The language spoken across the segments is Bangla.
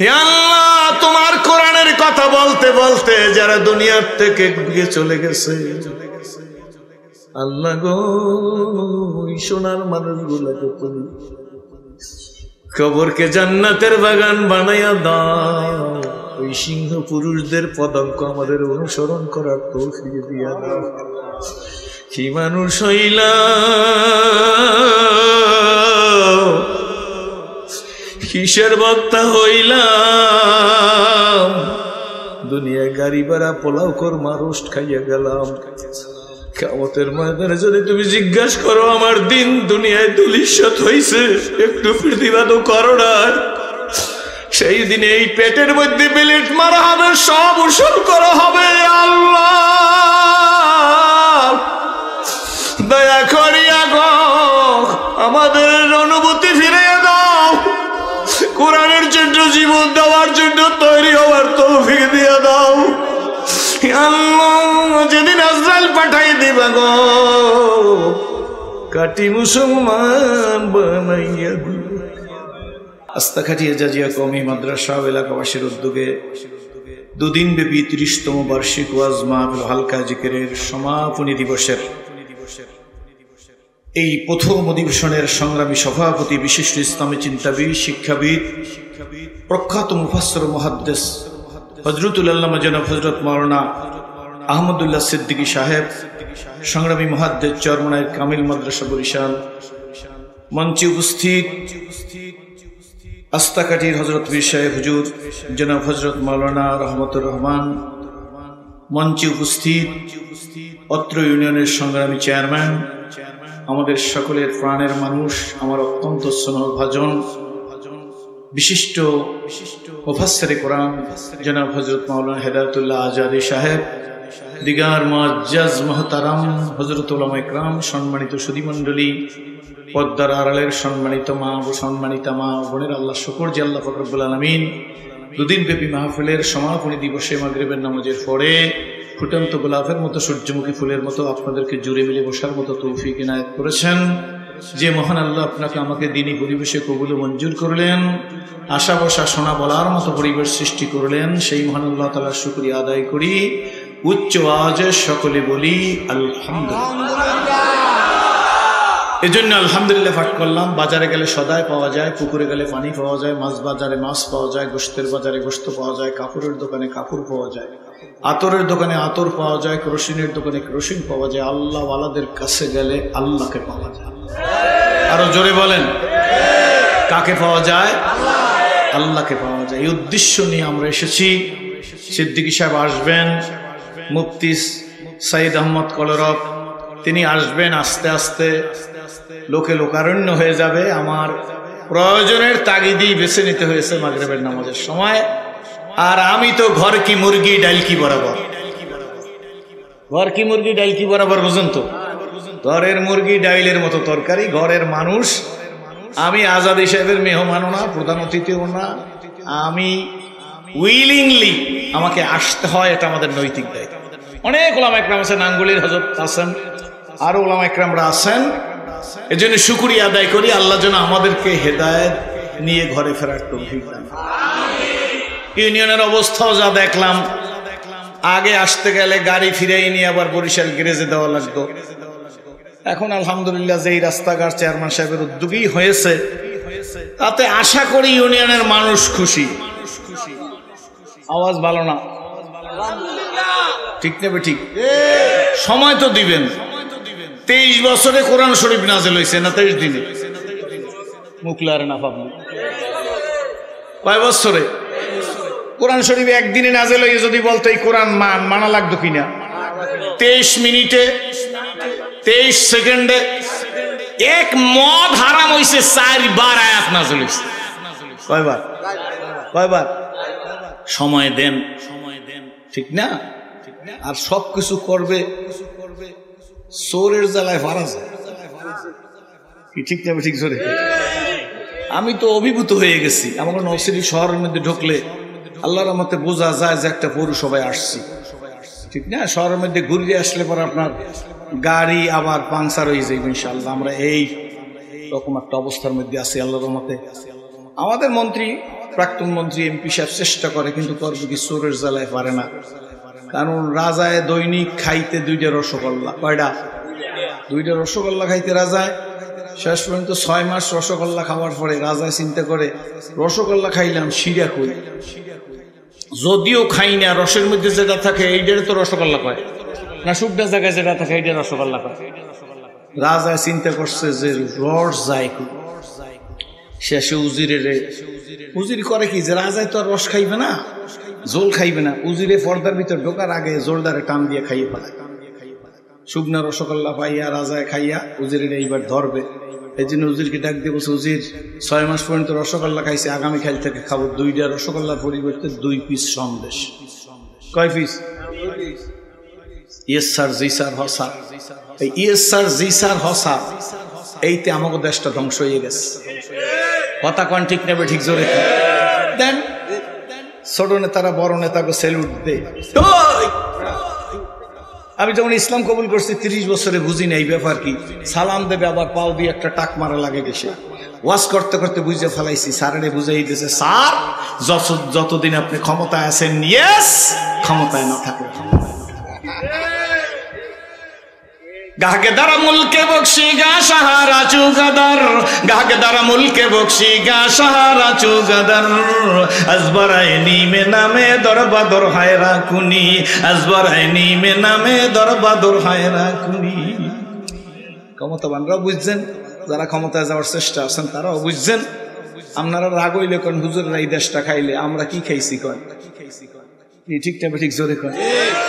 হে আল্লাহ, তোমার কোরআনের কথা বলতে বলতে যারা দুনিয়ার থেকে চলে গেছে, আল্লাহ গো, ওই সোনার মানুষগুলোকে তুমি কবরকে জান্নাতের বাগান বানাইয়া দাও। ওই সিংহ পুরুষদের পদাঙ্ক আমাদের অনুসরণ করার তৌফিক দিয়া দাও। কি মানুষ হইলাম, কিসের বক্তা হইলাম, দুনিয়ায় গাড়ি ভাড়া পোলাও কোরমা রোস্ট খাইয়া গেলাম। কিয়ামতের ময়দানে যদি তুমি জিজ্ঞাসা করো আমার দিন দুনিয়ায় দুলিশত হইছে, একটু প্রতিবাদও করো না, সেই দিনে এই পেটের মধ্যে বিলেট মারা হবে, সব উসুল করা হবে। আল্লাহ দয়া করিয়া গো আমাদের অনুভূতি ফিরিয়ে দাও, কোরআনের জন্য জীবন দেওয়ার জন্য তৈরি হওয়ার তৌফিক দিয়ে দাও। আল্লাহ যেদিন আজরাইল পাঠাই দিবা গো, কাটি মুসলমান বানাইয়া দিবা। আস্তাখাটিয়া জাজিয়া কওমি মাদ্রাসা এলাকাবাসীর উদ্যোগে দুদিন ব্যাপী ৩০তম বার্ষিক ওয়াজ মাহফিল হালকা জিকিরের সমাপনী দিবসের এই প্রথম অধিবেশনের সংগ্রামী সভাপতি, বিশিষ্ট ইসলামী চিন্তাবিদ, শিক্ষাবিদ, প্রখ্যাত মুফাসসির মুহাদ্দিস হযরতুল আল্লামা জনাব হযরত মাওলানা আহমদুল্লাহ সিদ্দিকী সাহেব, সংগ্রামী মুহাদ্দিস চরমনাই কামিল মাদ্রাসা বরিশাল, মঞ্চে উপস্থিত আস্তাকাটির হযরত পীর সাহেব হুজুর জনাব হযরত মাওলানা রহমতুর রহমান, মঞ্চে উপস্থিত অত্র ইউনিয়নের সংগ্রামী চেয়ারম্যান, আমাদের সকলের প্রাণের মানুষ, আমার অত্যন্ত স্নেহভাজন বিশিষ্ট মুফাসসিরে কোরআন জনাব হযরত মাওলানা হেদায়েতুল্লাহ আজাদী সাহেব, দিগার মুআজ্জাজ মুহতারাম হযরত উলামায়ে কেরাম, সম্মানিত সুধীমণ্ডলী, পদ্মার আড়ালের সম্মানিতা মা বোনের, আল্লাহ শুকর যে আল্লাহ পাক রব্বুল আলামিন দুদিন ব্যাপী মাহফিলের সমাপনী দিবসে মাগরিবের নামাজের পরে ফুটন্ত গোলাপের মতো, সূর্যমুখী ফুলের মতো আপনাদেরকে জুড়ে মিলে বসার মতো তৌফিক ইনায়েত করেছেন। যে মহান আল্লাহ আপনাকে আমাকে দিনী পরিবেশে কবুল মঞ্জুর করলেন, আশা বসা শোনা বলার মতো পরিবেশ সৃষ্টি করলেন, সেই মহান আল্লাহ তাআলার শুকরিয়া আদায় করি। উচ্চ আওয়াজে সকলে বলি আলহামদুলিল্লাহ। এজন্য আলহামদুলিল্লাহ পাঠ করলাম। বাজারে গেলে সদাই পাওয়া যায়, পুকুরে গেলে পানি পাওয়া যায়, মাছ বাজারে মাছ পাওয়া যায়, গোশতের বাজারে গোশত পাওয়া যায়, কাপড়ের দোকানে কাপড় পাওয়া যায়, আতরের দোকানে আতর পাওয়া যায়, কেরোসিনের দোকানে কেরোসিন পাওয়া যায়। আল্লাহ ওয়ালাদের কাছে গেলে আল্লাহকে পাওয়া যায়। আরো জোরে বলেন, কাকে পাওয়া যায়? আল্লাহকে পাওয়া যায়। এই উদ্দেশ্য নিয়ে আমরা এসেছি। সিদ্দিকী সাহেব আসবেন, মুফতি সাইদ আহমদ কলরব তিনি আসবেন। আস্তে আস্তে লোকে লোকারণ্য হয়ে যাবে। আমার প্রয়োজনের তাগিদেই বেছে নিতে হয়েছে মাগরিবের নামাজের সময়। আর আমি তো ঘর কি মুরগি ডাল কি বরাবর, ঘর কি মুরগি ডাল কি বরাবর বুঝুন তো। ঘরের মুরগি ডাইলের মতো তরকারি, ঘরের মানুষ। আমি আজাদী সাহেবের মেহমানও না, প্রধান অতিথিও না। আমি উইলিংলি আমাকে আসতে হয়, এটা আমাদের নৈতিক দায়িত্ব। অনেক ওলামা ইকরাম আছেন, আঙ্গুলির হযরত আছেন, আরো ওলামা ইকরামরা আছেন। এজন্য শুকরিয়া আদায় করি, আল্লাহ যেন আমাদেরকে হেদায়েত নিয়ে ঘরে ফেরার তৌফিক দান। ইউনিয়নের অবস্থাও যা দেখলাম, আগে আসতে গেলে গাড়ি ফিরাই নিয়ে আবার বরিশাল গ্যারেজে দেওয়া লাগতো। এখন আলহামদুলিল্লাহ যেই রাস্তাঘাট চেয়ারম্যান সাহেবের উদ্যোগী হয়েছে, তাতে আশা করি ইউনিয়নের মানুষ খুশি। আওয়াজ ভালো না, ঠিক নেবে? ঠিক সময় তো দিবেন। 23 বছরে কোরআন শরীফ নাযিল হয়েছে না? 23 দিনে মুখলার না পাবো কয় বছরে? কোরআন শরীফ একদিনে নাযিল হয়ে যদি বলতো এই কোরআন মানা লাগতো কিনা? 23 মিনিটে 23 সেকেন্ডে এক মদ হারাম হয়েছে 4 বার আয়াত নাযিল হয়েছে। কয়বার? কয়বার? সময় দেন, ঠিক না? আর সবকিছু করবে চোরের জ্বালায় ফারা যায়, ঠিক না? ঠিক জোরে। আমি তো অভিভূত হয়ে গেছি। আমার নরসিংদী শহরের মধ্যে ঢুকলে আল্লাহর রহমতে বোঝা যায় যে একটা পৌরসভায় আসছি, ঠিক না? শহরের মধ্যে ঘুরিয়ে আসলে পরে আপনার গাড়ি আবার পাংচার হয়ে যাবে ইনশাআল্লাহ। আমরা এই রকম একটা অবস্থার মধ্যে আছি আল্লাহর রহমতে। আমাদের মন্ত্রী প্রাক্তন মন্ত্রী এমপি সাহেব চেষ্টা করে, কিন্তু করবে কি, চোরের জ্বালায় পারে না। কারণ রাজায় দৈনিক খাইতে 2টা রসগোল্লা। কয়টা? 2টা রসগোল্লা খাইতে রাজায়। শেষ পর্যন্ত 6 মাস রসগোল্লা খাওয়ার পরে রাজায় চিন্তা করে, রসগোল্লা খাইলাম, শিরা কই? যদিও খাই না, রসের মধ্যে যেটা থাকে এইটারে তো রসগোল্লা কয় না, শুকনা জায়গায় যেটা থাকে এইটা রসগোল্লা কয়। রাজায় চিন্তা করছে যে রস যায় কই। শেষে উজির করে কি, যে রাজায় তো আর রস খাইবে না, জোল খাইবে না, উজিরে পর্দার ভিতর ঢোকার আগে জোলদারে টান দিয়ে খাইয়ে ফেলায়। শুকনা রসগোল্লা পাইয়া রাজায় খাইয়া উজিরের এইবার ধরবে। এই জন্য উজিরকে ডাক দিয়ে বলছে, উজির 6 মাস পর্যন্ত রসগোল্লা খাইছে, আগামীকাল থেকে খাবো 2টা রসগোল্লার পরিবর্তে 2 পিস সন্দেশ। কয় পিস? ইয়েস স্যার, জি স্যার, হ স্যার। এই ইয়েস স্যার, জি স্যার, হ স্যার, এইতে আমাকে দেশটা ধ্বংস হয়ে গেছে। কথা কন ঠিক নেবে? ঠিক জোরে দেন। ছোট নেতারা বড় নেতাকে স্যালুট দেয়। আমি যখন ইসলাম কবুল করছি 30 বছরে বুঝি না এই ব্যাপার কি। সালাম দেবে, আবার পাও দিয়ে একটা টাক মারা লাগে গেছে। ওয়াজ করতে করতে বুঝে ফেলাইছি, স্যারেরে বুঝাই দিয়েছে, স্যার যতদিন আপনি ক্ষমতায় আছেন, ইয়েস, ক্ষমতায় না থাকে গাহকে দ্বারা মুলকে বকশি গা সাহারা চুগাদার, গাহকে দ্বারা মুলকে বকশি গা সাহারা চুগাদার, আজবরাইনি মে নামে দরবাদর হায়রা কুনি, আজবরাইনি মে নামে দরবাদর হায়রা কুনি। ক্ষমতাবানরাও বুঝছেন, যারা ক্ষমতায় যাওয়ার চেষ্টা আছেন তারাও বুঝছেন। আপনারা রাগ হইলে কোন, হুজুরের এই দেশটা খাইলে আমরা কি খাইছি কন? ঠিকটা ঠিক জোরে কন।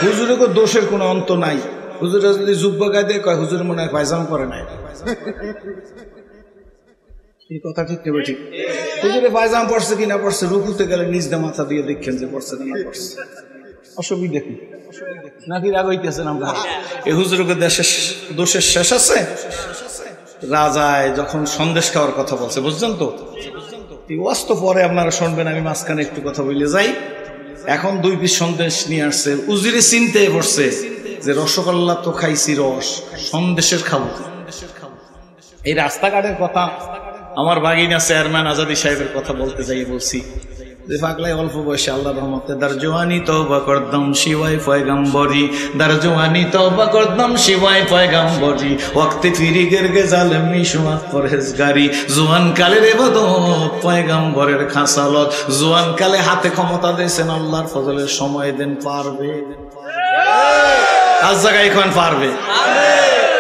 হুজুরের দোষের কোনো অন্ত নাই। হুজুরা যদি জুব্বা গায়ে দিয়ে কয়, হুজুর মনে হয় পায়জামা করে নাই। এই কথা ঠিক নেবে ঠিক। হুজুরে পায়জামা পড়ছে কিনা পড়ছে, রুকুতে গেলে নিজ দিয়ে মাথা দিয়ে দেখছেন যে পড়ছে না পড়ছে, অসুবিধা কি? নাকি রাগ হইতেছেন আমরা? এই হুজুরের দোষের শেষ আছে। রাজায় যখন সন্দেশ খাওয়ার কথা বলছে, বুঝছেন তো? এই ওয়াজ তো পরে আপনারা শুনবেন, আমি মাঝখানে একটু কথা বলে যাই। এখন 2 পিস সন্দেশ নিয়ে আসছে। উজিরে চিন্তায় পড়ছে যে রসগোল্লা তো খাইছি, রস সন্দেশের খাবো। এই রাস্তাঘাটের কথা আমার ভাগিনা চেয়ারম্যান আজাদি সাহেবের কথা বলতে যাই বলছি যে পাগলাই অল্প বয়সে আল্লাহর রহমতে দার জওয়ানি তওবা করদম শিওয়াই পয়গম্বরি, দার জওয়ানি তওবা করদম শিওয়াই পয়গম্বরি, ওয়াক্তে ফিরি গেরগে জালেমি সুমাত পরহেজগারি, জওয়ান কালের ইবাদত পয়গম্বরের খাসালত, জওয়ান কালে হাতে ক্ষমতা দিয়েছেন আল্লাহর ফজলের সময় দেন, পারবে আজ জায়গায় এখন পারবে।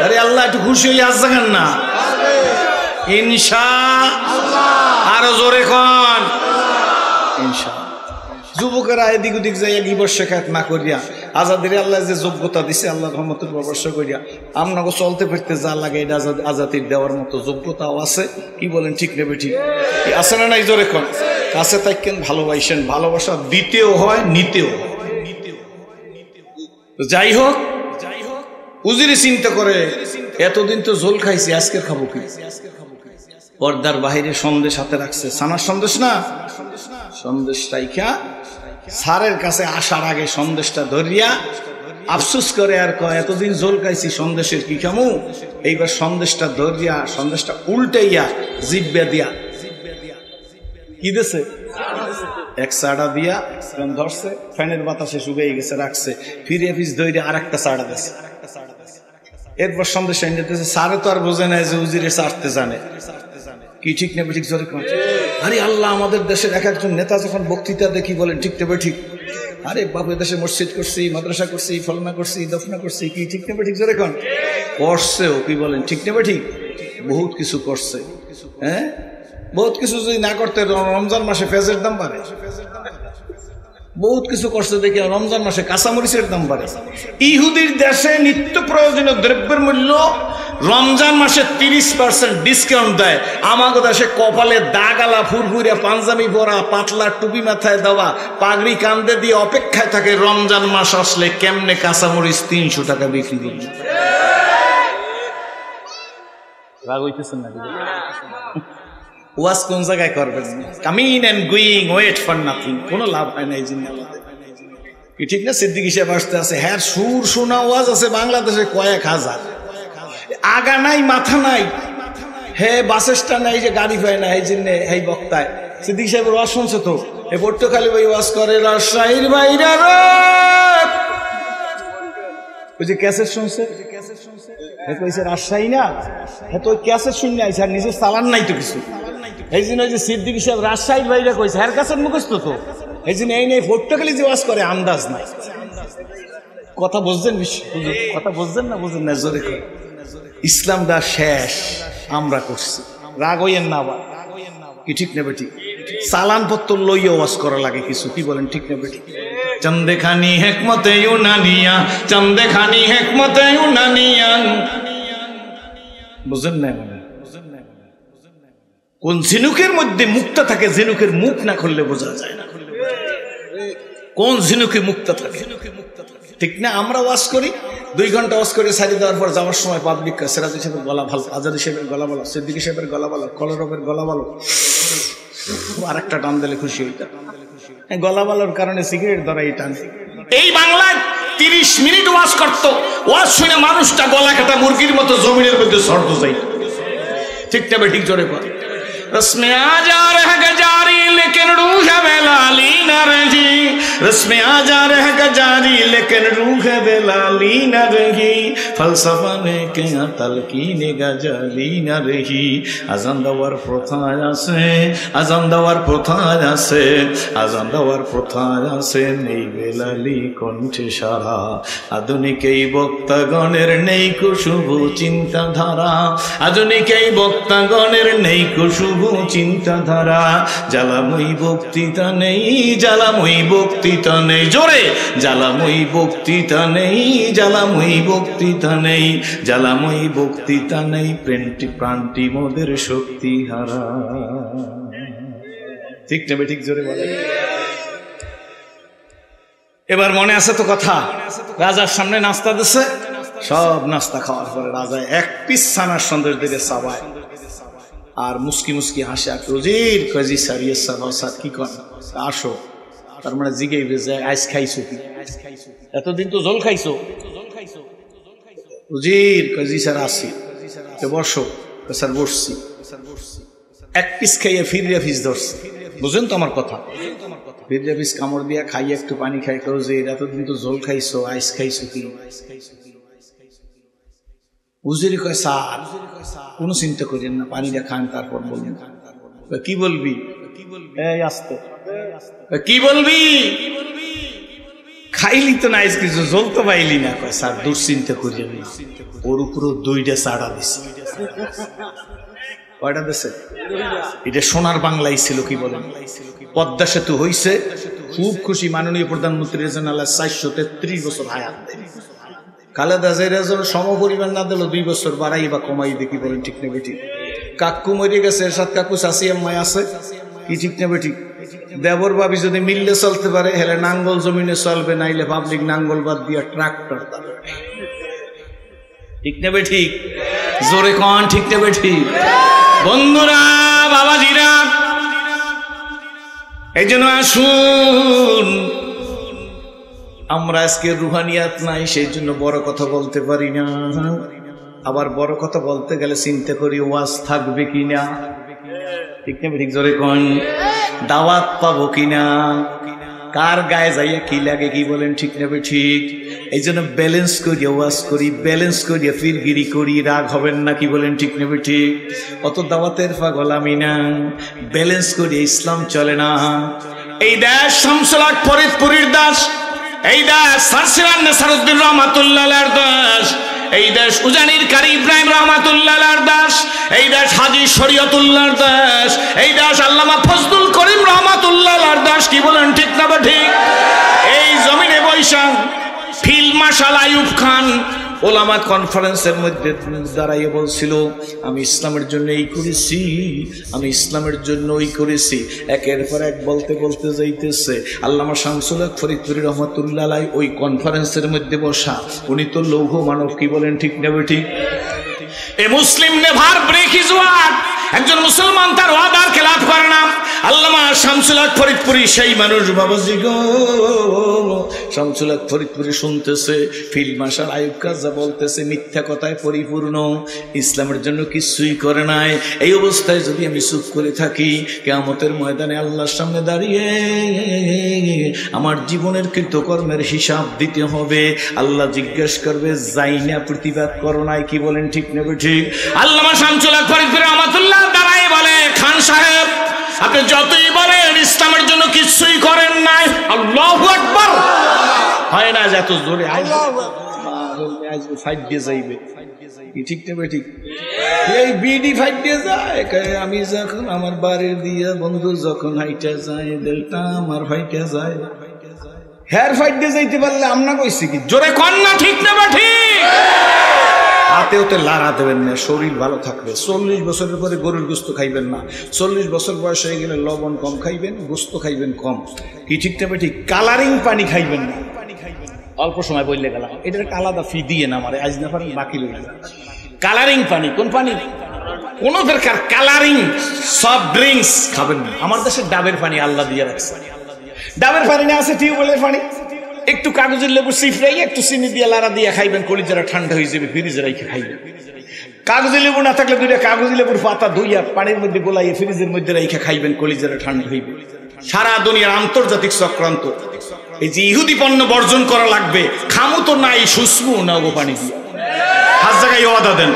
আরে আল্লাহ একটু খুশি হই, আজ জাগান না ইনশাআল্লাহ, আরো জোরে কোন ইনশাআল্লাহ। যুবকেরা এদিক ওদিক যাইয়া গিবর শেখায়ত না করিয়া, আজাদের আল্লাহ যে যোগ্যতা দিছে আল্লাহর রহমতের ব্যবসা করিয়া আপনাকে চলতে ফিরতে যা লাগে এটা আজাদির দেওয়ার মতো যোগ্যতাও আছে। কি বলেন, ঠিক নেবে ঠিক আছে না নাই? জোরে কোন। কাছে থাকেন, ভালোবাসেন, ভালোবাসা দিতেও হয় নিতেও হয়। যাই হোক, উজিরে চিন্তা করে এতদিন তো ঝোল খাইছি, আজকে খাবো কি? পর্দার বাহিরে সন্দেশ হাতে রাখছে, সানার সন্দেশ না, সন্দেশ রাইখা স্যারের কাছে আসার আগে সন্দেশটা ধরিয়া আফসোস করে আর কয়, এতদিন ঝোল খাইছি, সন্দেশের কি খামু? এইবার সন্দেশটা ধরিয়া, সন্দেশটা উল্টাইয়া জিব্বা দিয়া কি দিছে, এক চাড়া দিয়া ধরছে, ফ্যানের বাতাসে শুকিয়ে গেছে, রাখছে, ফিরে পিস ধরে আর একটা চাড়া দিছে। এরপর সন্দেশ এনে দিতেছে। স্যারে তো আর বোঝে না যে উজিরে চাড়তে জানে। কি ঠিক নেবে ঠিক জোরে কোন। আরে আল্লাহ, আমাদের দেশের এক একজন নেতা যখন বক্তৃতা দেখি বলেন ঠিক নেবে ঠিক, আরে বাপের দেশে মসজিদ করছি, মাদ্রাসা করছি, ফলনা করছি, দফনা করছি, কি ঠিক নেবে ঠিক জোরে কোন। করছেও, কি বলেন ঠিক নেবে ঠিক, বহুত কিছু করছে। হ্যাঁ, বহুত কিছু যদি না করতে রমজান মাসে পেঁয়াজের দাম বাড়ে, বহুত কিছু করছে দেখি রমজান মাসে কাঁচামরিচের দাম বাড়ে। ইহুদির দেশে নিত্য প্রয়োজনীয় দ্রব্যের মূল্য রমজান মাসে 30% ডিসকাউন্ট দেয়। আমাদের দেশে কপালে দাগালা, ফুরফুরিয়া পাঞ্জাবি পরা, পাতলা টুপি মাথায় দেওয়া, পাগড়ি কান্দে দিয়ে অপেক্ষায় থাকে রমজান মাস আসলে কেমনে কাঁচামরিচ 300 টাকা বিক্রি করবে। রাগ হইতেছেন না? ওয়াজ কোন জায়গায় করবেন? Coming and going, wait for nothing, কোনো লাভ হয় না এই জিনিস। কি ঠিক না? সিদ্দিকী সাহেব আসতে আছে, হ্যাঁ সুর শোনা ওয়াজ আছে বাংলাদেশে কয়েক হাজার, আগা নাই মাথা নাই, হে বাস স্ট্যান্ড নাই যে গাড়ি পায় না, এই জন্য এই বক্তায় সিদ্দিক সাহেবের ওয়াজ শুনছে তো, এই পট্টখালি ভাই ওয়াজ করে রাজশাহীর বাইরা ওই যে ক্যাসেট শুনছে, কইছে রাজশাহী না, তো ওই ক্যাসেট শুনে আইছে, আর নিজের চালান নাই তো কিছু। এই জন্য ওই যে সিদ্দিক সাহেব রাজশাহীর বাইরে কইছে, হ্যার কাছে মুখস্থ তো, এই জন্য এই নেই পট্টখালি যে ওয়াজ করে আন্দাজ নাই। কথা বুঝছেন? কথা বুঝছেন না? বুঝেন না? জোরে করে ইসলামটা শেষ আমরা করছি, রাগ হইয়েন না আবার, কি ঠিক নেবে ঠিক? চালান পত্র লইয়া ওয়াজ করা লাগে কিছু, কি বলেন ঠিক নেবে ঠিক? চন্দে খানি হেকমতে ইউনানিয়া, চন্দে খানি হেকমতে ইউনানিয়া, বুঝেন না? কোন ঝিনুকের মধ্যে মুক্তা থাকে, ঝিনুকের মুখ না খুললে বোঝা যায় না কোন ঝিনুকে মুক্তা থাকে, ঠিক না? আমরা ওয়াজ করি 2 ঘন্টা ওয়াজ করে সারি দেওয়ার পর যাওয়ার সময় পাবলিক সিরাজ সাহেবের গলা ভালো, আজাদ সাহেবের গলা ভালো, সিদ্দিক সাহেবের গলা ভালো, কলরবের গলা ভালো, আরেকটা টান দিলে খুশি হইতাম। গলা ভালোর কারণে সিগারেট ধরাই টান। এই বাংলায় 30 মিনিট ওয়াজ করতো, ওয়াজ শুনে মানুষটা গলা কাটা মুরগির মতো জমিনের মধ্যে সর্দ যাই, ঠিক না? ঠিক জোরে কর। रस्म आजा रह गजारी लेकिन रूह बेलाली न रही, रस्म आजा रह गजारी लेकिन रूह बेलाली न रही, फलसफा ने क्या तलकीन गजाली न रही, আজান দেওয়ার প্রথায় আছে, আজান দেওয়ার প্রথায় আছে, আজান দেওয়ার প্রথায় আছে, নেই বেলালি কণ্ঠে সারা, আধুনিক এই বক্তাগণের নেই কুশুভ চিন্তাধারা, আধুনিক এই বক্তাগণের নেই কুশুভ চিন্তাধারা, জ্বালাময়ী বক্তৃতা নেই, জ্বালাময়ী বক্তৃতা নেই, জোরে জ্বালাময়ী বক্তৃতা নেই, জ্বালাময়ী বক্তৃতা নেই, জ্বালাময়ী বক্তৃতা নেই, প্রাণটি মোদের শক্তি হারা, ঠিক নেবে ঠিক? জোরে বলে। এবার মনে আছে তো কথা, রাজার সামনে নাস্তা দিচ্ছে, সব নাস্তা খাওয়ার পরে রাজা 1 পিস ছানার সন্দেশ দিলে চাবায়, আর মুস্কি মুস্কি হাসে, আর রোজির কাজী সারিয়ে স্যার কি কর আসো, তার মানে জিগাইবে যে আইস খাইছো কি, এতদিন তো জল খাইছো, রোজির কাজী স্যার আসি, বসো, স্যার বসছি, 1 পিস খাইয়ে ফিরিয়া পিস ধরছে, বুঝেন তো আমার কথা? ফিরিয়া পিস কামড় দিয়া খাইয়ে একটু পানি খাই, রোজির এতদিন তো জল খাইছো, আইস খাইছো কি? উজির কয় স্যার কোনো চিন্তা করেন না, পানিটা খান তারপর বলবেন। কি বলবি? এই আসতো কি বলবি? খাইলি তো নাই কিছু, জল তো পাইলি না। কয় স্যার দুশ্চিন্তা করি না, ওর উপরও 2টা চাড়া দিছে। কয়টা দিছে? এটা সোনার বাংলাই ছিল, কি বলেন? পদ্মা সেতু হইছে, খুব খুশি মাননীয় প্রধানমন্ত্রী, 433 বছর হায়াত। খালেদা জিয়ার সম পরিমাণ না দিল 2 বছর বাড়াই বা কমাই দেখি, বলেন ঠিক নেবে ঠিক? কাকু মরে গেছে, এরশাদ কাকু চাচি আম্মাই আছে, কি ঠিক নেবে ঠিক? দেবর ভাবি যদি মিললে চলতে পারে, হেলে নাঙ্গল জমিনে চলবে, নাইলে পাবলিক নাঙ্গল বাদ দিয়া ট্রাক্টর, ঠিক নেবে ঠিক? জোরে কন ঠিক নেবে ঠিক? বন্ধুরা, বাবাজিরা, এই জন্য আসুন, আমরা আজকে রুহানিয়াত নাই, সেই জন্য বড় কথা বলতে পারি না। আবার বড় কথা বলতে গেলে চিন্তা করি ওয়াজ থাকবে কিনা, ঠিক না ঠিক? জোরে কোন দাওয়াত পাবো কিনা, কার গায়ে যাইয়া কি লাগে, কি বলেন ঠিক না ঠিক? এই জন্য ব্যালেন্স করিয়া ওয়াজ করি, ব্যালেন্স করিয়া ফিরগিরি করি, রাগ হবেন না, কি বলেন ঠিক না ঠিক? অত দাওয়াতের পাগল আমি না, ব্যালেন্স করিয়া ইসলাম চলে না। এই দেশ শামসুল হক ফরিদপুরের দাস, এই দেশ সারসিরান নেসারউদ্দিন রহমাতুল্লাহর দাস, এই দেশ উজানির কারি ইব্রাহিম রহমাতুল্লাহর দাস, এই দেশ হাজী শরীয়তুল্লাহর দাস, এই দেশ আল্লামা ফজলুল করিম রহমাতুল্লাহর দাস, কি বলেন ঠিক না ঠিক? এই জমিনে বৈশাখ ফিল্ড মার্শাল আইয়ুব খান ওলামা কনফারেন্সের মধ্যে দাঁড়াইয়ে বলছিল, আমি ইসলামের জন্য এই করেছি, আমি ইসলামের জন্য ওই করেছি, একের পর এক বলতে বলতে যাইতেছে। আল্লামা শামসুল হক ফরিদপুরি রহমাতুল্লাহ আলাইহি ওই কনফারেন্সের মধ্যে বসা, উনি তো লৌহ মানব, কি বলেন ঠিক নেবে ঠিক? এ মুসলিম নেভার ব্রেক হিজ ওয়ার্ড, একজন মুসলমান তার ওয়াদার খেলাফ করে না। আল্লামা শামসুল হক ফরিদপুরি সেই মানুষ বাবাজি গো, শামসুল হক ফরিদপুরি শুনতেছে ফিল্ড মার্শাল আইয়ুব খাজা বলতেছে মিথ্যা কথায় পরিপূর্ণ, ইসলামের জন্য কিছুই করে নাই। এই অবস্থায় যদি আমি চুপ করে থাকি, কিয়ামতের ময়দানে আল্লাহর সামনে দাঁড়িয়ে আমার জীবনের কৃতকর্মের হিসাব দিতে হবে। আল্লাহ জিজ্ঞেস করবে যাই না প্রতিবাদ করো নাই, কি বলেন ঠিক নেবে ঠিক? আল্লামা শামসুল হক ফরিদপুরি রহমাতুল্লাহ দাঁড়ায় বলে, খান সাহেব আপনি যতই বলেন ইসলামের জন্য কিছুই করেন নাই। আল্লাহু আকবার। হয় না যত জোরে ফাইট দিয়ে যাইবে, ঠিক নেবে ঠিক? এই বিডি ফাইট দিয়ে যায়, আমি যখন আমার বাড়ির দিয়া বন্ধু যখন হাইটা যায় দেলটা আমার ফাইটা যায়। হেয়ার ফাইট দিয়ে যাইতে পারলে আমরা কইছি কি জোরে কর না, ঠিক নেবে ঠিক? হাতে ওতে লাড়া দেবেন না, শরীর ভালো থাকবে। 40 বছরের পরে গরুর গোস্ত খাইবেন না। 40 বছর বয়স হয়ে গেলে লবণ কম খাইবেন, গোস্ত খাইবেন কম, কি ঠিক নেবে ঠিক? কালারিং পানি খাইবেন না। অল্প সময় বললে গেলাম, এটার আলাদা ফি দিয়ে না মারে, আজ না পারেন বাকি রইল। কালারিং পানি, কোন পানি? কোন দরকার কালারিং সফট ড্রিঙ্কস খাবেন না। আমার দেশে ডাবের পানি আল্লাহ দিয়ে রাখছে। ডাবের পানি না আছে টিউবওয়েলের পানি, একটু কাগজের লেবু সিফরাই একটু চিনি দিয়ে লাড়া দিয়ে খাইবেন, কলিজারা ঠান্ডা হয়ে যাবে, ফ্রিজে রেখে খাইবেন। কাগজের লেবু না থাকলে দুইটা কাগজের লেবুর পাতা ধুইয়া পানির মধ্যে গোলাইয়ে ফ্রিজের মধ্যে রেখে খাইবেন, কলিজারা ঠান্ডা হইবে। সারা দুনিয়ার আন্তর্জাতিক চক্রান্ত, এই যে ইহুদি পণ্য বর্জন করা লাগবে, খামু তো নাই সুসমু না গো পানি দিয়ে, হাত জায়গায় ওয়াদা দেন।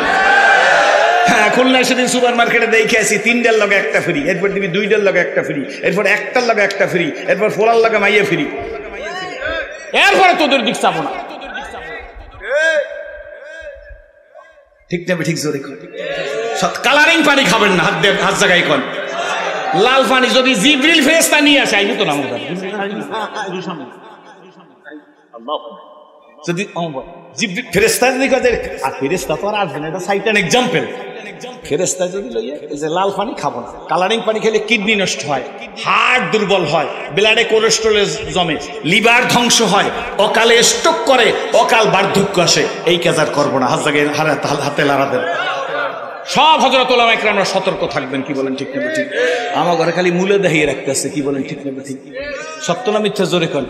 হ্যাঁ, খুলনায় সেদিন সুপার মার্কেটে দেখে আসি 3টার লগে একটা ফ্রি, এরপর দিবি 2টার লগে একটা ফ্রি, এরপর 1টার লগে একটা ফ্রি, এরপর 4টার লগে মাইয়া ফ্রি, এরপরে তোদের দিক চাবো না, ঠিক নেবে ঠিক? জোরে কালারিং পানি খাবেন না, হাত জায়গায় কোন লাল পানি যদি জিবরিল ফেরেশতা নিয়ে আসে আইবো তো না আমাদের যদি জিবরিল ফেরেশতা যদি কয়, আর ফেরেশতা তো আর আসবে না, এটা সাইটান এক্সাম্পল। ফেরেশতা যদি লইয়া এই যে লাল পানি খাবো না, কালারিং পানি খেলে কিডনি নষ্ট হয়, হার্ট দুর্বল হয়, ব্লাডে কোলেস্টেরল জমে, লিভার ধ্বংস হয়, অকালে স্ট্রোক করে, অকাল বার্ধক্য আসে, এই কাজ আর করবো না। হাত জায়গায় হাতে লাড়া দেন। সব হযরত উলামা ইকরামরা সতর্ক থাকবেন, কি বলেন ঠিক নেবে ঠিক? আমার ঘরে খালি মূলে দেখিয়ে রাখতেছে, কি বলেন ঠিক নেবে ঠিক? সত্য না মিথ্যা জোরে কর।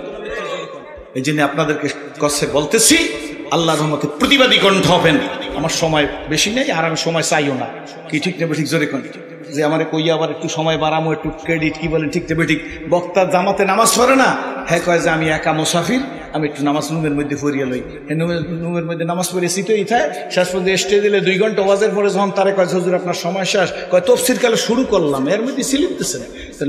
এই জন্য আপনাদেরকে কষ্টে বলতেছি, আল্লাহর রহমতে প্রতিবাদী কণ্ঠ হবেন। আমার সময় বেশি নেই, আর আমি সময় চাইও না, কি ঠিক নেবে ঠিক? জোরে কর। যে আমার কইয়া আবার একটু সময় বাড়ামো, একটু ক্রেডিট, কি বলেন ঠিক নেবে ঠিক? বক্তা জামাতে নামাজ পড়ে না, হ্যাঁ কয় যে আমি একা মুসাফির, আমি একটু নামাজ রুমের মধ্যে পড়িয়ে লই। রুমের মধ্যে নামাজ পড়ে শীতই থাকে, শেষ পর্যন্ত স্টে দিলে 2 ঘন্টা ওয়াজের পরে যখন তারে কয় হুজুর আপনার সময় শেষ, কয় তফসির কালে শুরু করলাম, এর মধ্যে সিলিপতেছে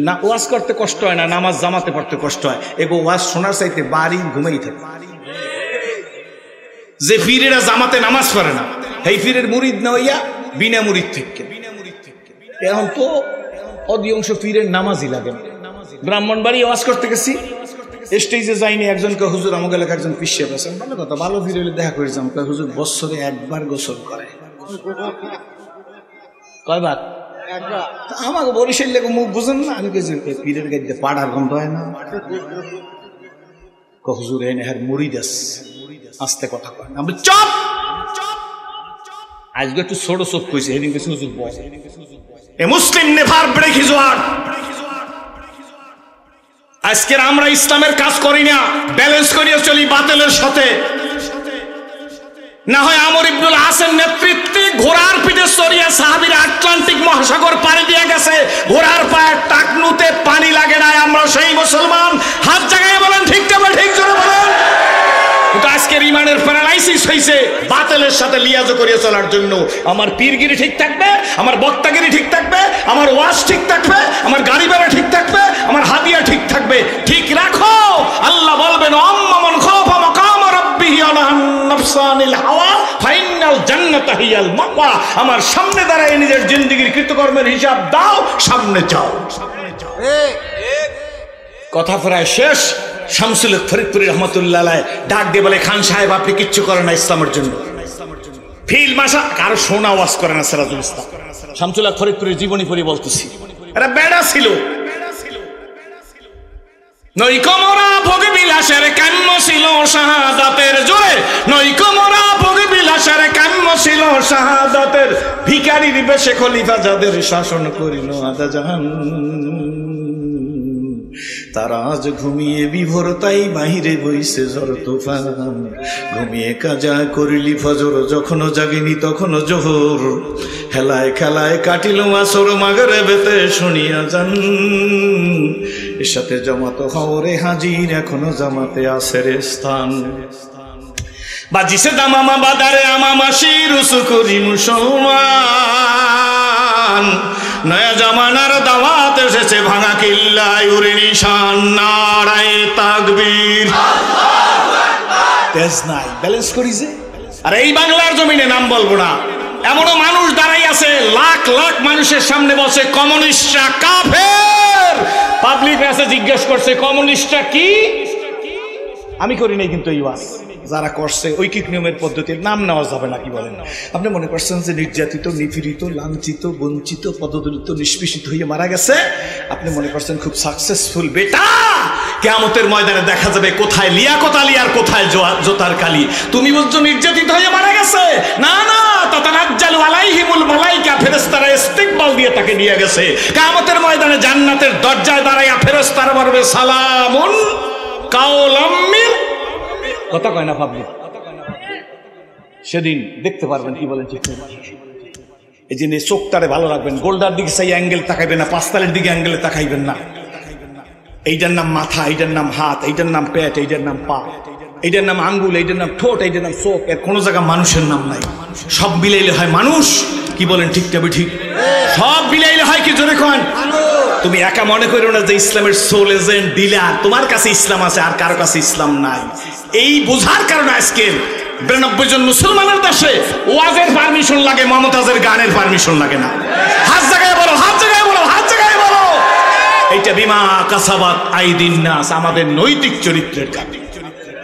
না। ওয়াজ করতে কষ্ট হয় না, নামাজ জামাতে পড়তে কষ্ট হয়। এগো ওয়াজ শোনার চাইতে বাড়ি ঘুমেই থাকে। যে পীরেরা জামাতে নামাজ পড়ে না, এই পীরের মুরিদ না হইয়া বিনা মুরিদ থেকে। এখন তো অধিকাংশ পীরের নামাজই লাগে না। ব্রাহ্মণবাড়ি ওয়াজ করতে গেছি, স্টেজে যাইনি, একজনকে হুজুর আমাকে এলাকা একজন পিছিয়ে পেয়েছেন, ভালো কথা, ভালো পীর হলে দেখা করে যাম। হুজুর বছরে একবার গোসল করে। কয়বার? আমাকে বরিশাল লেগে মুখ বুঝেন না, আমি কেছি পীরের গাড়িতে পাড়ার গন্ধ হয় না। হুজুর এনে হ্যাঁ মুরিদ আস্তে কথা কয় না, চপ আজকে একটু ছোট চোখ কইছে, সেদিন কেছি হুজুর বস এ মুসলিম নেভার ব্রেক হিজ ওয়ার্ড। আজকের আমরা ইসলামের কাজ করি না, ব্যালেন্স করিয়া চলি বাতিলের সাথে। না হয় আমর ইবনুল আসের নেতৃত্বে ঘোড়ার পিঠে চড়িয়া সাহাবীরা আটলান্টিক মহাসাগর পাড়ি দিয়ে গেছে, ঘোড়ার পায়ের টাকনুতে পানি লাগে না, আমরা সেই মুসলমান। হাত জায়গায় বলেন ঠিক না ঠিক? জোরে বলেন। কিন্তু আজকের ইমানের প্যারালাইসিস হয়েছে বাতিলের সাথে লিয়াজো করিয়া চলার জন্য। আমার পীরগিরি ঠিক থাকবে, আমার বক্তাগিরি ঠিক থাকবে, আমার ওয়াজ ঠিক থাকবে, আমার গাড়ি ভাড়া ঠিক থাকবে, আমার হাদিয়া ঠিক থাকবে। ঠিক রাখো, আল্লাহ বলবেন আম্মান খাফা মাকাম রাব্বিহি আনহান নাফসানিল হাওয়া ফাইনাল জান্নাতা হিয়াল মাওয়া। আমার সামনে দাঁড়ায় নিজের জিন্দেগীর কৃতকর্মের হিসাব দাও, সামনে যাও। কথা প্রায় শেষ। শামসুল হক ফরিদপুরি রহমতুল্লাহ আলাইহি ডাক দিয়ে বলে, খান সাহেব আপনি কিচ্ছু করেন না ইসলামের জন্য। ফিল মাসা কারো শোনা ওয়াজ করে না সিরাজুল ইসলাম। শামসুল হক ফরিদপুরির জীবনী পড়ি বলতেছি, এরা বেড়া ছিল। নৈকমরা ভোগ বিলাসের কাম্য ছিল শাহাদাতের, জোরে নৈকমরা ভোগ বিলাসের কাম্য ছিল শাহাদাতের, ভিখারির বেশে খলিফা যাদের শাসন করিল আদা জাহান। তারা আজ ঘুমিয়ে বিভোর, তাই বাহিরে বইছে ঝড় তুফান। ঘুমিয়ে কাজা করিলি ফজর, যখনও জাগিনি তখনও জোহর। হেলায় খেলায় কাটিল আসর, মাগরিবেতে শুনিয়া যান। এর সাথে জামাত হওরে হাজির, এখনো জামাতে আসের স্থান। বাজিছে দামামা বাদারে আমামাসি, রুসু করি মুসলমান। নয়া জামানার দাওয়াত এসেছে, ভাঙা কিল্লায় উড়ে নিশান। নারায়ে তাকবীর। তেজ নাই, ব্যালেন্স করিছে। আর এই বাংলার জমিনে নাম বলবো না, এমনও মানুষ দাঁড়াই আছে, লাখ লাখ মানুষের সামনে বসে কমিউনিস্টরা কাফের। পাবলিক কাছে জিজ্ঞেস করছে কমিউনিস্টরা কি? আমি করি নাই কিন্তু এই ওয়াজ যারা করছে ঐকিক নিয়মের পদ্ধতির নাম নেওয়া যাবে না, কি বলেন? আপনি মনে করছেন যে নির্যাতিত, নিপীড়িত, লাঞ্ছিত, বঞ্চিত, পদদলিত, নিষ্পেষিত হয়ে মারা গেছে, আপনি মনে করছেন খুব সাকসেসফুল। বেটা, কিয়ামতের ময়দানে দেখা যাবে কোথায় লিয়াকত আলী আর কোথায় জোতার কালি। তুমি বলছো নির্যাতিত হয়ে মারা গেছে? না না, তাতানাজ্জালু আলাইহিমুল মালাইকা, ফেরেশতারা ইস্তিকবাল দিয়ে তাকে নিয়ে গেছে। কিয়ামতের ময়দানে জান্নাতের দরজায় দাঁড়াইয়া ফেরেশতারা বলবে সালামুন কাওলাম মিন। কথা কয় না পাবলিক? সেদিন দেখতে পারবেন, কি বলেন? ঠিক এই জন্য চোখটারে ভালো রাখবেন, গোল্ডার দিকে সেই অ্যাঙ্গেল তাকাইবেন না, পাঁচতালের দিকে অ্যাঙ্গেলে তাকাইবেন না। এইটার নাম মাথা, এইটার নাম হাত, এইটার নাম পেট, এইটার নাম পা, এইটার নাম আঙ্গুল, এইটার নাম ঠোঁট, এইটার নাম চোখ। এর কোনো জায়গা মানুষের নাম নাই। সব মিলাইলে হয় মানুষ। কি বলেন? ঠিক তবে ঠিক। সব মিলাইলে হয় কি? জোরে কন। তুমি একা মনে করো না যে ইসলামের সোল এজেন্ট ডিলার, তোমার কাছে ইসলাম আছে আর কারো কাছে ইসলাম নাই। এই বোঝার কারণে আজকে 92 জন মুসলমানের দেশে ওয়াজের পারমিশন লাগে, মমতাজের গানের পারমিশন লাগে না। হাত জায়গায় বলো, হাত জায়গায় বলো, হাত জায়গায় বলো। এইটা বিমা কাসাবাত আইদিন নাস, আমাদের নৈতিক চরিত্রের কারণে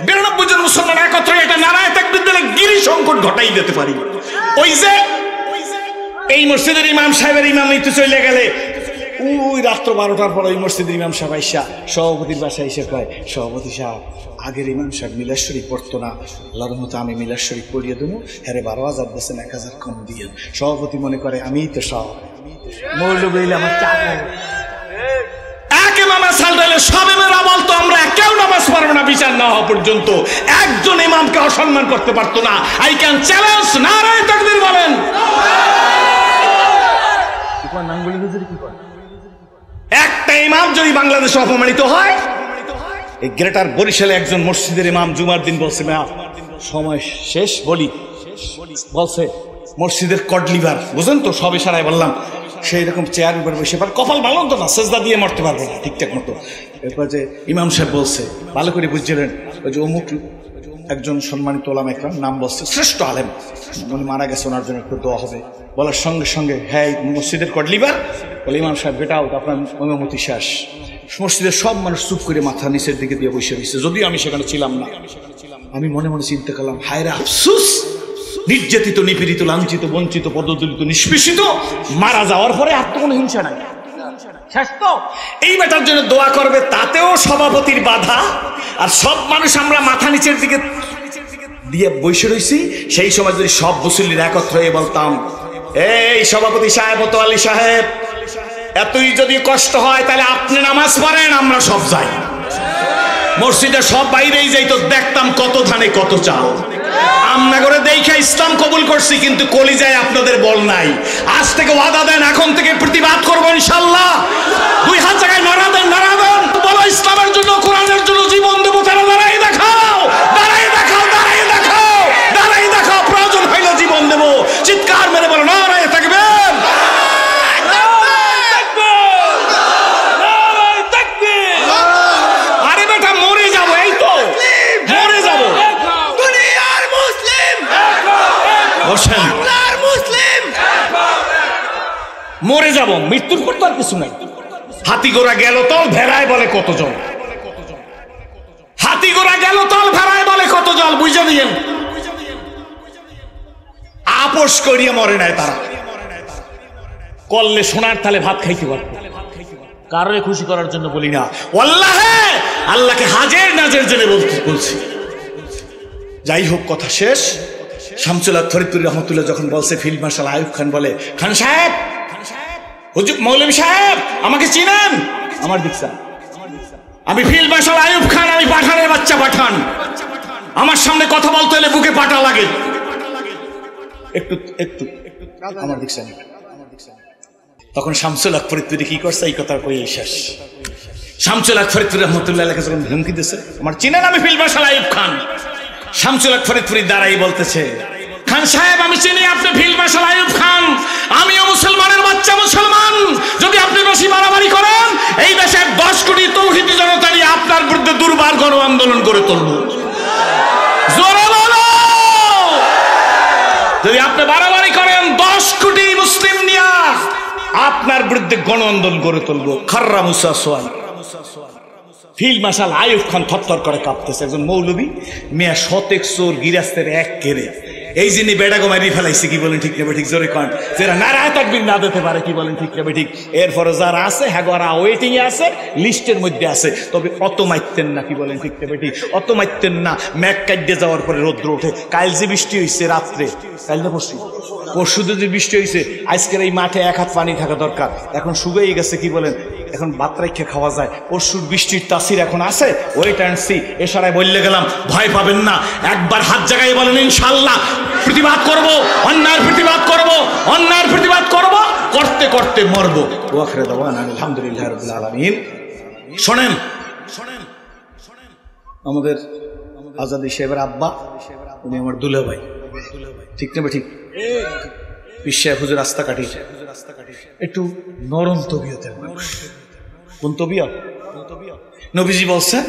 92 জন মুসলমান একত্রে এটা নারায়ে তাকবীর দিলে গিরি সংকট ঘটাই দিতে পারি। ওই যে এই মসজিদের ইমাম সাহেবের ইমাম নিতে চলে গেলে, ওই রাত্র 12টার পর ওই মসজিদের ইমাম সাহেব আইসা সভাপতির বাসায় এসে কয়, সভাপতি সাহেব, আগের ইমাম সাহেব মিলাদ শরীফ পড়তো না, আল্লাহর মতো আমি মিলাদ শরীফ পড়িয়ে দেবো, হ্যাঁ 12,000 বলছেন, 1,000 কম দিয়ে। সভাপতি মনে করে আমিই তো সব মৌলবী আমার চাপ। এক ইমামের সালটাইলে সব ইমামরা বলতো আমরা কেউ নামাজ পড়বো না বিচার না হওয়া পর্যন্ত। একজন ইমামকে অসম্মান করতে পারতো না। আই ক্যান চ্যালেঞ্জ, নারায়ে তাকবীর বলেন। একটা ইমাম যদি বাংলাদেশে অপমানিত হয়, এই গ্রেটার বরিশালে একজন মসজিদের ইমাম জুমার দিন বলছে, সময় শেষ বলি, বলছে মসজিদের কডলিভার, বুঝেন তো, সবে সারাই বললাম, সেই রকম চেয়ার উপর বসে পারে, কপাল ভালো তো না, সেজদা দিয়ে মরতে পারবো না ঠিকঠাক মতো। এরপর যে ইমাম সাহেব বলছে, ভালো করে বুঝছিলেন, ওই যে অমুক একজন সম্মানিত ওলামা একরাম নাম বলছে, শ্রেষ্ঠ আলেম, উনি মারা গেছে, ওনার জন্য একটু দোয়া হবে। বলার সঙ্গে সঙ্গে হ্যাঁ মসজিদের কডলিভার বলে, ইমাম সাহেব বেটাও আপনার ইমামতি শেষ। মসজিদের সব মানুষ চুপ করে মাথা নিচের দিকে দিয়ে বসে রয়েছে, যদিও আমি সেখানে ছিলাম না। আমি মনে মনে চিন্তা করলাম, হায় রে আফসুস, নির্যাতিত, নিপীড়িত, লাঞ্ছিত, বঞ্চিত, পদদলিত, নিষ্পেষিত মারা যাওয়ার পরে আর তো কোনো হিংসা নাই। এই বেটার জন্য দোয়া করবে, তাতেও সভাপতির বাধা। আর সব মানুষ আমরা মাথা নিচের দিকে দিয়ে বসে রয়েছি। সেই সময় যদি সব মুসল্লির একত্র হয়ে বলতাম, এই সভাপতি সাহেব, মোতাওয়াল্লি সাহেব, এতই যদি কষ্ট হয় তাহলে আপনি নামাজ পড়েন, আমরা সব যাই। মসজিদে সব বাইরেই যাই, তো দেখতাম কত ধানে কত চাল। আমরা করে দেখে ইসলাম কবুল করছি, কিন্তু কলিজায় আপনাদের বল নাই। আজ থেকে ওয়াদা দেন, এখন থেকে প্রতিবাদ করবো ইনশাল্লাহ। 2 হাত জায়গায় নারা দেন, নারা দেন, বলো ইসলামের জন্য, কোরআনের জন্য জীবন দেবো। তারা দাঁড়াই দেখাও, দাঁড়াই দেখাও, দাঁড়াই দেখাও, দাঁড়াই দেখাও, প্রয়োজন হইলে জীবন দেবো। চিৎকার মেরে বলো নারায়ে তাকবীর। আরে বেটা মরে যাবো, এই তো মরে যাবো। মরে যাব, মৃত্যুর পর তো আর কিছু নাই। হাতি গোড়া গেল তল, ভেড়ায় বলে কত জল। হাতি গোড়া গেল তল, ভেড়ায় বলে কত জল, বুঝে দিয়েন। আপোষ করিয়ে মরে নাই তারা, করলে সোনার তালে ভাত খাইতে পারত। কারোর খুশি করার জন্য বলি না, আল্লাহে আল্লাহকে হাজের নাজের জন্য বলছি। যাই হোক, কথা শেষ। শামসুল হক ফরিদপুরি রহমতুল্লাহ যখন বলছে, ফিল্ড মার্শাল আইয়ুব খান বলে, খান সাহেব, হুজুর মৌলভী সাহেব আমাকে চিনেন? আমার দিকসা আমি ফিল্ড মার্শাল আইয়ুব খান, আমি পাঠানের বাচ্চা পাঠান। আমার সামনে কথা বলতে হলে বুকে পাটা লাগে। একটু একটু আমার দেখছেন। তখন শামসুল হক ফরিদপুরি কি করছে, এই কথা কই শেষ। শামসুল হক ফরিদপুরি রহমতুল্লাহ আলাইহি যখন হুমকি দিছে, আমার চিনেন আমি ফিল্ড মার্শাল আইয়ুব খান। শামসুল হক ফরিদপুরি দাঁড়াই বলতেছে, খান সাহেব আমি চিনি আপনি ফিল্ড মার্শাল আইয়ুব খান, আমিও মুসলমানের বাচ্চা মুসলমান। যদি আপনি বেশি বাড়াবাড়ি করেন, এই দেশের 10 কোটি তৌহিদি জনতা নিয়ে আপনার বিরুদ্ধে দুর্বার গণ আন্দোলন করে তুলব। জোরে বলো, যদি আপনি বাড়াবাড়ি করেন 10 কোটি মুসলিম নিয়ে আপনার বিরুদ্ধে গণ আন্দোলন করে তুলব। খাররা মুসা সোয়াল। ফিল্ড মার্শাল আইয়ুব খান থরথর করে কাঁপতেছে। একজন মৌলবী মেয়া শতেক চোর গিরাস্তের এক কেড়ে এই যিনি বেড়াগো মারি ফেলাইছে, কি বলেন ঠিক না ঠিক? জোরে কন, যারা নারায় তাকবীর না দিতে পারে, কি বলেন ঠিক না ঠিক? এরপরে যারা আছে হ্যাঁ ওরা ওয়েটিং এ আছে, লিস্টের মধ্যে আছে, তবে অত মারতেন না, কি বলেন ঠিক না ঠিক? অত মারতেন না। ম্যাক কাটতে যাওয়ার পরে রৌদ্র ওঠে। কাল যে বৃষ্টি হয়েছে রাত্রে, কাল না পরশু যে বৃষ্টি হয়েছে, আজকের এই মাঠে 1 হাত পানি থাকা দরকার। এখন শুকিয়ে গেছে, কি বলেন, এখন ভাত রাইখে খাওয়া যায়। পরশুর বৃষ্টির তাসির এখন আছে, ওয়েট অ্যান্ড সি। এশারায় বললে গেলাম, ভয় পাবেন না। একবার হাত জায়গায় বলেন ইনশাআল্লাহ প্রতিবাদ করব, অন্যায়ের প্রতিবাদ করব, অন্যায়ের প্রতিবাদ করব, করতে করতে মরব। ওয়া আখিরু দাওয়ানা আলহামদুলিল্লাহি রাব্বিল আলামিন। শোনেন, আমাদের আজাদি সাহেবের আব্বা, উনি আমার দুলাভাই, ঠিক না ঠিক? পিসা হুজুর রাস্তা কাটি, একটু নরম তবিয়তের মানুষ। কোন তবিয়ত? নবীজি বলছেন,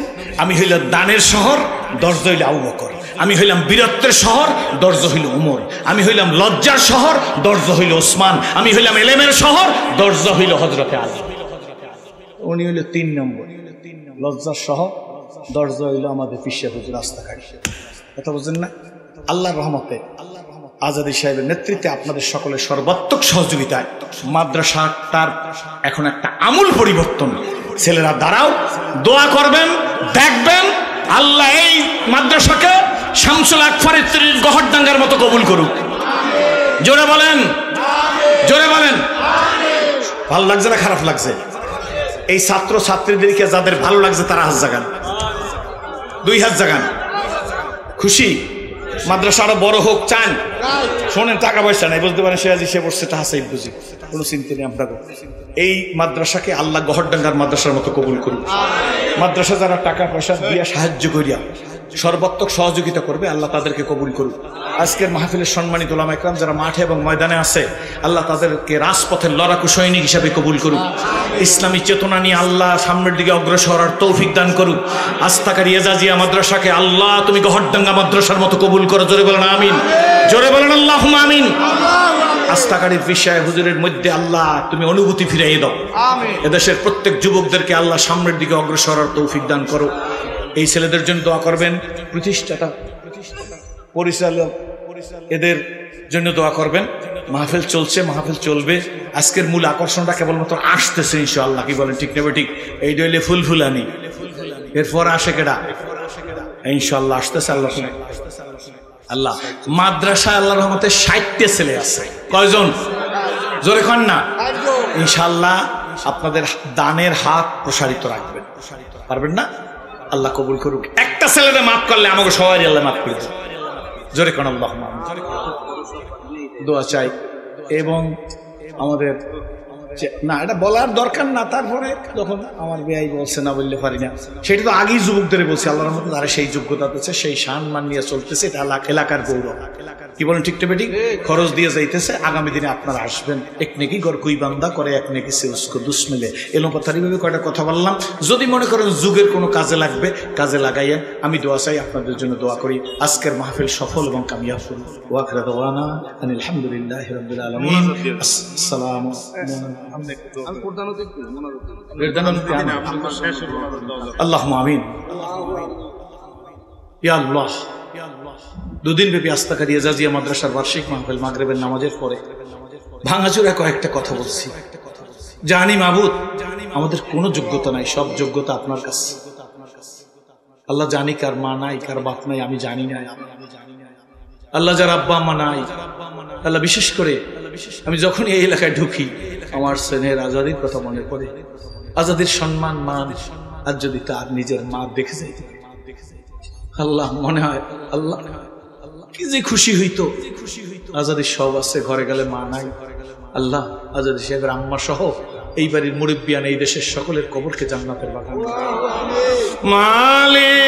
আমি হইলাম দানের শহর, দরজা হইল আবু বকর। আমি হইলাম বীরত্বের শহর, দরজা হইল উমর। আমি হইলাম লজ্জার শহর, দরজা হইল ওসমান। আমি হইলাম এলেমের শহর, দরজা হইল হযরতে আলী। উনি হইল 3 নম্বর। লজ্জার শহর, দরজা হইল আমাদের পিসা হুজুর রাস্তা কাটি। কথা বুঝেন না? আল্লাহর রহমতে আজাদি সাহেবের নেতৃত্বে আপনাদের সকলের সর্বাত্মক সহযোগিতায় মাদ্রাসাটার এখন একটা আমূল পরিবর্তন। ছেলেরা দাঁড়াও, দোয়া করবেন, দেখবেন আল্লাহ এই মাদ্রাসাকে শামসুল হক ফরিদপুরির গহরডাঙ্গার মতো কবুল করুক। জোরে বলেন, জোরে বলেন। ভালো লাগছে না খারাপ লাগছে? এই ছাত্র ছাত্রীদেরকে যাদের ভালো লাগছে তারা হাত জাগান, 2 হাত জাগান। খুশি? মাদ্রাসা আরো বড় হোক চান? শোনেন, টাকা পয়সা নাই, বুঝতে পারেন, সে পড়ছে তাহাসাইব বুঝি, কোনো চিন্তা নেই। আমরা এই মাদ্রাসাকে আল্লাহ গহরডাঙ্গার মাদ্রাসার মতো কবুল করুন। মাদ্রাসা যারা টাকা পয়সা দিয়া সাহায্য করিয়া সর্বাত্মক সহযোগিতা করবে, আল্লাহ তাদেরকে কবুল করুন। আজকের মাহফিলের সম্মানিত উলামা ইকরাম যারা মাঠে এবং ময়দানে আছে, আল্লাহ তাদেরকে রাজপথের লড়াকু সৈনিক হিসাবে কবুল করুন। ইসলামী চেতনা নিয়ে আল্লাহ সামনের দিকে অগ্রসর হওয়ার তৌফিক দান করুন। আস্তাকারী এজাজিয়া মাদ্রাসাকে আল্লাহ তুমি গহরডাঙ্গা মাদ্রাসার মতো কবুল করো। জোরে বলেন আমিন, জোরে বলেন আল্লাহুম্মা আমিন। আস্তাকারীর বিষয় হুজুরের মধ্যে আল্লাহ তুমি অনুভূতি ফিরিয়ে দাও। এদেশের প্রত্যেক যুবকদেরকে আল্লাহ সামনের দিকে অগ্রসর হওয়ার তৌফিক দান করো। এই ছেলেদের জন্য দোয়া করবেন, প্রতিষ্ঠাতা পরিচালক এদের জন্য দোয়া করবেন। মাহফিল চলছে, মাহফিল চলবে। আজকের মূল আকর্ষণটা কেবলমাত্র আসতেছে ইনশাআল্লাহ, কি বলেন ঠিক না ঠিক? এই ডইলে ফুলফুলানি, এরপর আসে কেডা? ইনশাআল্লাহ আসতেছে। আল্লাহ মাদ্রাসা আল্লাহর রহমতে 60টা ছেলে আছে। কয়জন? জোরে কন না। ইনশাআল্লাহ আপনাদের দানের হাত প্রসারিত রাখবেন, পারবেন না? আল্লাহ কবুল করুক। একটা ছেলেরে মাফ করলে আমাকে সবাই আল্লাহ মাফ করে দেবে। জোরে কোন আল্লাহ দোয়া চাই। এবং আমাদের না, এটা বলার দরকার না, তারপরে যখন আমার বেয়াই বলছে না বললে পারি না, সেটা তো আগেই যুবকদের বলছি। আল্লাহর মধ্যে তারা সেই যোগ্যতা দিচ্ছে, সেই সম্মান নিয়ে চলতেছে। এটা এলাকার গৌরব, কি বলেন ঠিক না ঠিক? খরচ দিয়ে যাইতেছে। আগামী দিনে আপনারা আসবেন। এক নেকি গর কুই বান্দা করে, এক নেকি সে উসকো দুশ্মিলে। এলোপাতারিভাবে কয়টা কথা বললাম। যদি মনে করেন যুগের কোনো কাজে লাগবে, কাজে লাগাইয়েন। আমি দোয়া চাই, আপনাদের জন্য দোয়া করি। আজকের মাহফিল সফল এবং কামিয়াব করুন। ওয়া আখিরু দাওয়ানা আলহামদুলিল্লাহি রাব্বিল আলামিন। আসসালামু আল্লাহুম্মা আমিন। ইয়া আল্লাহ, 2 দিন ব্যাপী আস্তাকারী এজাজিয়া মাদ্রাসার বার্ষিক মাহফিল মাগরিবের নামাজের পরে ভাঙাচোরা কয়েকটা কথা বলছি। জানি মাবুদ, আমাদের কোনো যোগ্যতা নাই, সব যোগ্যতা আপনার কাছে। আল্লাহ জানি কার মা নাই, কার বাপ নাই, আমি জানি না। আল্লাহ যার আব্বা আম্মা নাই, আল্লাহ বিশেষ করে আমি যখন এই এলাকায় ঢুকি আমার স্নেহের আজাদির কথা মনে পড়ে। আজাদির সম্মান মান আর যদি তার নিজের মা দেখে যাইতে, আল্লাহ মনে হয় আল্লাহ কি যে খুশি হইতো। আজাদি সব আছে, ঘরে গেলে মা নাই। আল্লাহ আজাদি সাহেবের আম্মা সহ এই বাড়ির মুরব্বিয়ান, এই দেশের সকলের কবরকে জান্নাতের বাগান। মালিক